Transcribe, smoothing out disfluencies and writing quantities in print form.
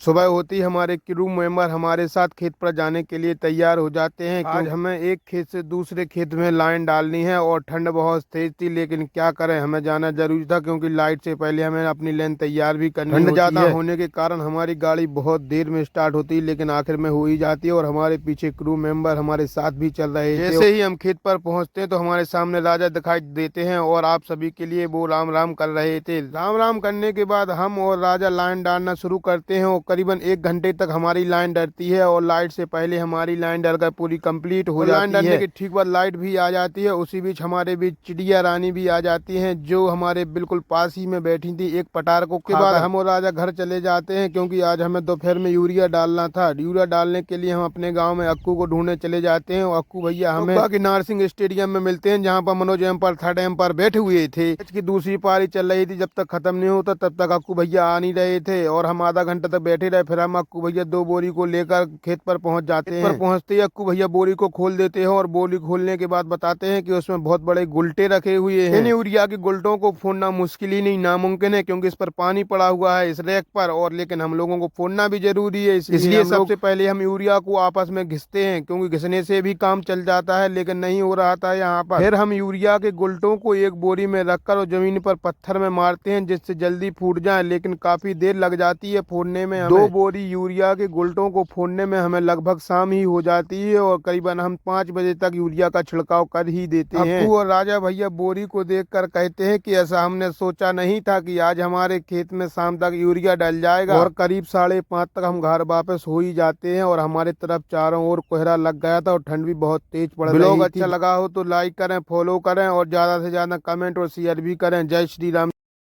सुबह होती ही हमारे क्रू मेंबर हमारे साथ खेत पर जाने के लिए तैयार हो जाते हैं। आज हमें एक खेत से दूसरे खेत में लाइन डालनी है और ठंड बहुत तेज थी, लेकिन क्या करें, हमें जाना जरूरी था क्योंकि लाइट से पहले हमें अपनी लाइन तैयार भी करनी होती है। ठंड ज्यादा होने के कारण हमारी गाड़ी बहुत देर में स्टार्ट होती है, लेकिन आखिर में हो ही जाती है और हमारे पीछे क्रू मेंबर हमारे साथ भी चल रहे थे। जैसे ही हम खेत पर पहुंचते हैं तो हमारे सामने राजा दिखाई देते हैं और आप सभी के लिए वो राम राम कर रहे थे। राम राम करने के बाद हम और राजा लाइन डालना शुरू करते हैं और करीबन 1 घंटे तक हमारी लाइन डरती है और लाइट से पहले हमारी लाइन डलकर पूरी कंप्लीट हो जाती है। लाइन डलने के ठीक बाद लाइट भी आ जाती है। उसी बीच हमारे बीच चिड़िया रानी भी आ जाती हैं, जो हमारे बिल्कुल पास ही में बैठी थी एक पटार को। के बाद हम और राजा घर चले जाते हैं क्योंकि आज हमें दोपहर में यूरिया डालना था। यूरिया डालने के लिए हम अपने गाँव में अक्कू को ढूंढने चले जाते हैं और अक्कू भैया हमें बाकी नारसिंह स्टेडियम में मिलते हैं, जहाँ पर मनोज एम्पायर थर्ड एम्पायर बैठे हुए थे। इसकी दूसरी पारी चल रही थी, जब तक खत्म नहीं होता तब तक अक्कू भैया आ नहीं रहे थे और हम आधा घंटा तक बैठे रहे। फिर हम अक्कू भैया 2 बोरी को लेकर खेत पर पहुंच जाते हैं। पर पहुंचते ही अक्कू भैया बोरी को खोल देते हैं और बोरी खोलने के बाद बताते हैं कि उसमें बहुत बड़े गुलटे रखे हुए हैं। इन यूरिया के गुलटों को फोड़ना मुश्किल ही नहीं नामुमकिन है, क्योंकि इस पर पानी पड़ा हुआ है इस रैक पर, और लेकिन हम लोगों को फोड़ना भी जरूरी है। इसलिए सबसे पहले हम यूरिया को आपस में घिसते हैं, क्योंकि घिसने से भी काम चल जाता है, लेकिन नहीं हो रहा था यहाँ पर। फिर हम यूरिया के गुलटों को एक बोरी में रखकर और जमीन पर पत्थर में मारते हैं, जिससे जल्दी फूट जाए, लेकिन काफी देर लग जाती है फोड़ने में। 2 बोरी यूरिया के गुलटों को फोड़ने में हमें लगभग शाम ही हो जाती है और करीबन हम 5 बजे तक यूरिया का छिड़काव कर ही देते हैं। अक्कू और राजा भैया बोरी को देखकर कहते हैं कि ऐसा हमने सोचा नहीं था कि आज हमारे खेत में शाम तक यूरिया डल जाएगा। और करीब 5:30 तक हम घर वापस हो ही जाते हैं और हमारे तरफ चारों ओर कोहरा लग गया था और ठंड भी बहुत तेज पड़ रही थी। ब्लॉग अच्छा लगा हो तो लाइक करें, फॉलो करें और ज्यादा से ज्यादा कमेंट और शेयर भी करें। जय श्री राम।